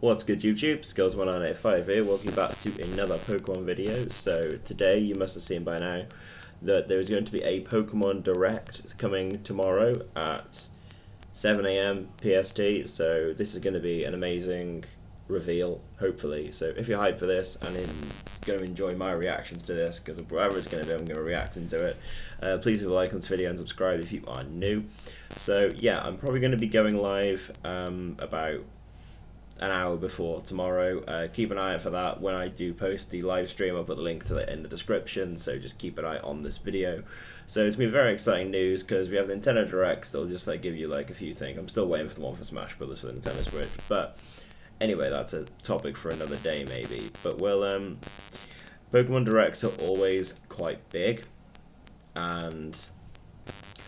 What's good YouTube, Skills1985 here, welcome back to another Pokemon video. So today you must have seen by now that there is going to be a Pokemon Direct coming tomorrow at 7 AM PST, so this is going to be an amazing reveal, hopefully. So if you're hyped for this and going to enjoy my reactions to this, because whatever it's going to be, I'm going to react into it, please leave a like on this video and subscribe if you are new. So yeah, I'm probably going to be going live about an hour before tomorrow. Keep an eye out for that. When I do post the live stream, I'll put the link to it in the description, so just keep an eye on this video. So it's been very exciting news because we have the Nintendo Directs that'll just like give you like a few things. I'm still waiting for the one for Smash Brothers for the Nintendo Switch, but anyway, that's a topic for another day maybe. But well, Pokemon Directs are always quite big, and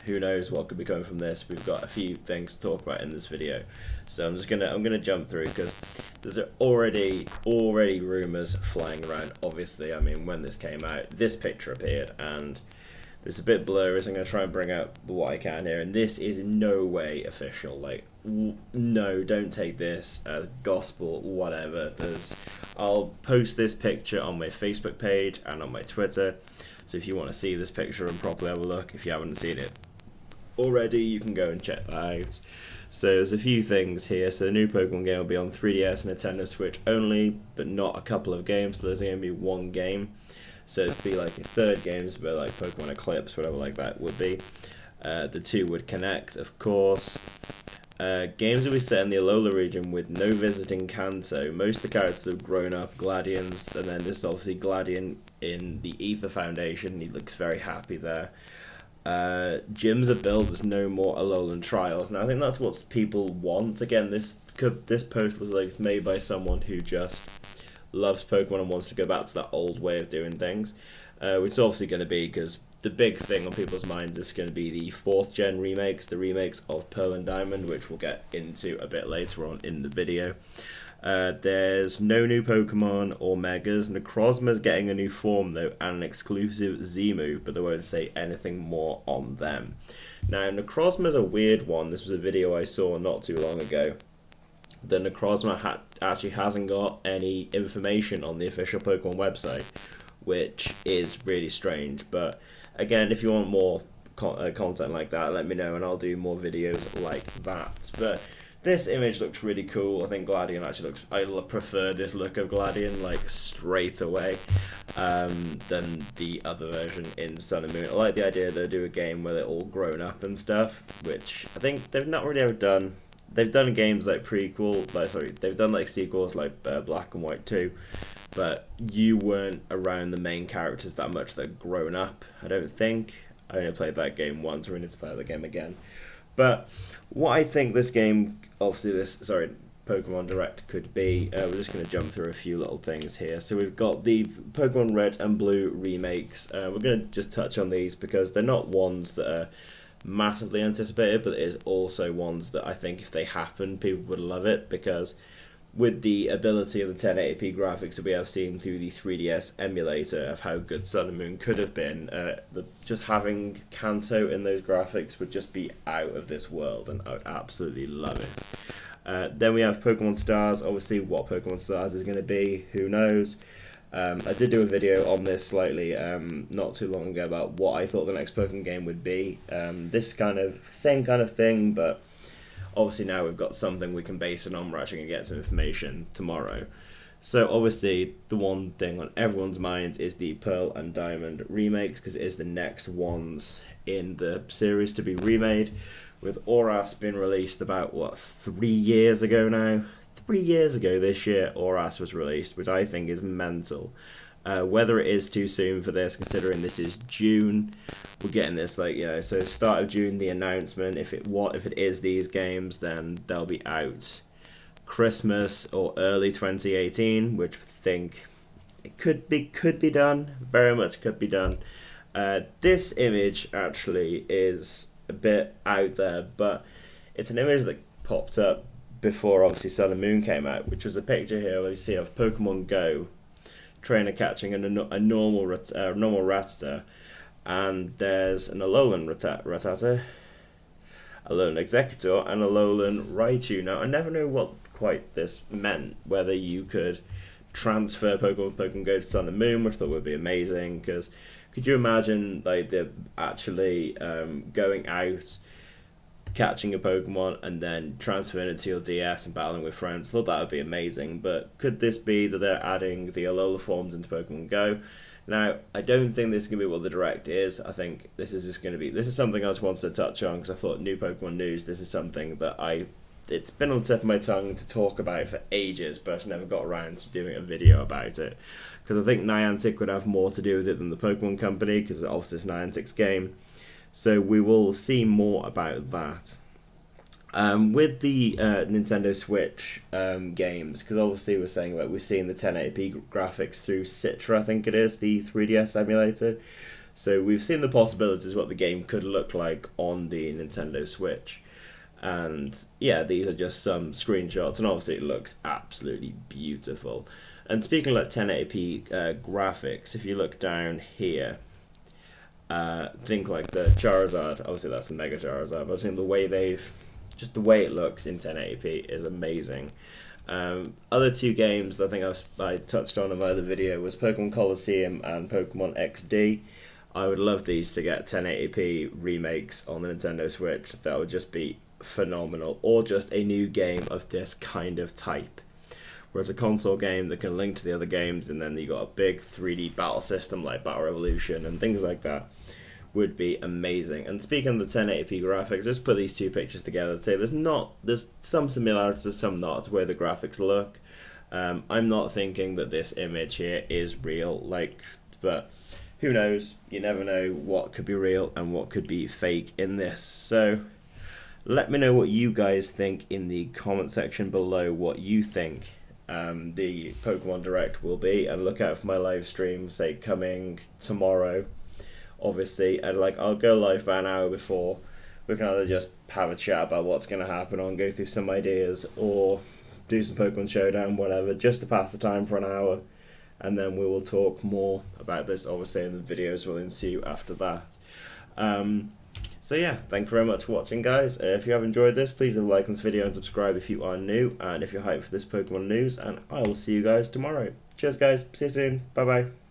who knows what could be coming from this. We've got a few things to talk about in this video, so I'm gonna jump through because there's already rumors flying around. Obviously, I mean, when this came out, this picture appeared, and it's a bit blurry, so I'm gonna try and bring up what I can here. And this is in no way official. Like, no, don't take this as gospel, whatever. I'll post this picture on my Facebook page and on my Twitter. So if you want to see this picture and properly have a look, if you haven't seen it already, you can go and check that out. So there's a few things here. So the new Pokemon game will be on 3DS and Nintendo Switch only, but not a couple of games. So there's going to be one game. So it'd be like a third games, but like Pokemon Eclipse, whatever like that would be. The two would connect, of course. Games will be set in the Alola region with no visiting Kanto. Most of the characters have grown up, Gladians, and then this is obviously Gladian in the Ether Foundation. He looks very happy there. Gyms are built, there's no more Alolan trials. Now I think that's what people want. Again, this post looks like it's made by someone who just loves Pokemon and wants to go back to that old way of doing things. Which is obviously going to be, because the big thing on people's minds is going to be the 4th gen remakes, the remakes of Pearl and Diamond, which we'll get into a bit later on in the video. There's no new Pokemon or Megas. Necrozma's getting a new form though, and an exclusive Z move, but they won't say anything more on them. Now, Necrozma's a weird one. This was a video I saw not too long ago. The Necrozma actually hasn't got any information on the official Pokemon website, which is really strange. But again, if you want more content like that, let me know and I'll do more videos like that. But this image looks really cool. I think Gladian actually looks, I prefer this look of Gladian like straight away than the other version in Sun and Moon. I like the idea they'll do a game where they're all grown up and stuff, which I think they've not really ever done. They've done games like they've done like sequels like Black and White 2, but you weren't around the main characters that much. They're grown up, I don't think. I only played that game once, we need to play the game again. But what I think this game, obviously Pokemon Direct could be, we're just going to jump through a few little things here. So we've got the Pokemon Red and Blue remakes. We're going to just touch on these because they're not ones that are massively anticipated, but it is also ones that I think if they happen, people would love it, because with the ability of the 1080p graphics that we have seen through the 3DS emulator of how good Sun and Moon could have been, just having Kanto in those graphics would just be out of this world, and I would absolutely love it. Then we have Pokemon Stars. Obviously, what Pokemon Stars is going to be, who knows? I did do a video on this slightly not too long ago about what I thought the next Pokemon game would be. This same kind of thing, but obviously now we've got something we can base it on. We're actually going to get some information tomorrow. So obviously the one thing on everyone's minds is the Pearl and Diamond remakes, because it is the next ones in the series to be remade, with Oras being released about, 3 years ago now? 3 years ago this year, Oras was released, which I think is mental. Whether it is too soon for this, considering this is June, we're getting this so start of June, the announcement. If it is these games, then they'll be out Christmas or early 2018, which I think it could be done. Very much could be done. This image actually is a bit out there, but it's an image that popped up before obviously Sun and Moon came out, which was a picture here where you see of Pokemon Go trainer catching a normal Rattata, and there's an Alolan Rattata, Alolan Executor, and Alolan Raichu. Now, I never knew what quite this meant, whether you could transfer Pokemon Go to Sun and Moon, which I thought would be amazing, because could you imagine like they're actually going out, catching a Pokemon, and then transferring it to your DS and battling with friends? I thought that would be amazing, but could this be that they're adding the Alola forms into Pokemon Go? Now, I don't think this is going to be what the Direct is. I think this is just going to be... This is something I just wanted to touch on, because I thought new Pokemon news, this is something that it's been on the tip of my tongue to talk about for ages, but I never got around to doing a video about it. Because I think Niantic would have more to do with it than the Pokemon Company, because obviously it's Niantic's game. So we will see more about that. With the Nintendo Switch games, because obviously we're saying about we've seen the 1080p graphics through Citra, I think it is, the 3DS emulator. So we've seen the possibilities what the game could look like on the Nintendo Switch. And yeah, these are just some screenshots, and obviously it looks absolutely beautiful. And speaking of like 1080p graphics, if you look down here, think like the Charizard, obviously that's the Mega Charizard, but I think the way the way it looks in 1080p is amazing. Other two games that I think I touched on in my other video was Pokemon Colosseum and Pokemon XD. I would love these to get 1080p remakes on the Nintendo Switch. That would just be phenomenal. Or just a new game of this kind of type, where it's a console game that can link to the other games, and then you got a big 3D battle system like Battle Revolution and things like that. Would be amazing. And speaking of the 1080p graphics, just put these two pictures together to say there's some similarities, some not, to where the graphics look. I'm not thinking that this image here is real, but who knows? You never know what could be real and what could be fake in this. So let me know what you guys think in the comment section below, what you think the Pokemon Direct will be, and look out for my live stream, say coming tomorrow. Obviously, and I'll go live about an hour before. We can either just have a chat about what's going to happen, or go through some ideas, or do some Pokemon Showdown, whatever, just to pass the time for an hour, and then we will talk more about this, obviously, and the videos will ensue after that. So yeah, thank you very much for watching, guys. If you have enjoyed this, please leave a like on this video and subscribe if you are new, and if you're hyped for this Pokemon news, and I will see you guys tomorrow. Cheers, guys. See you soon. Bye-bye.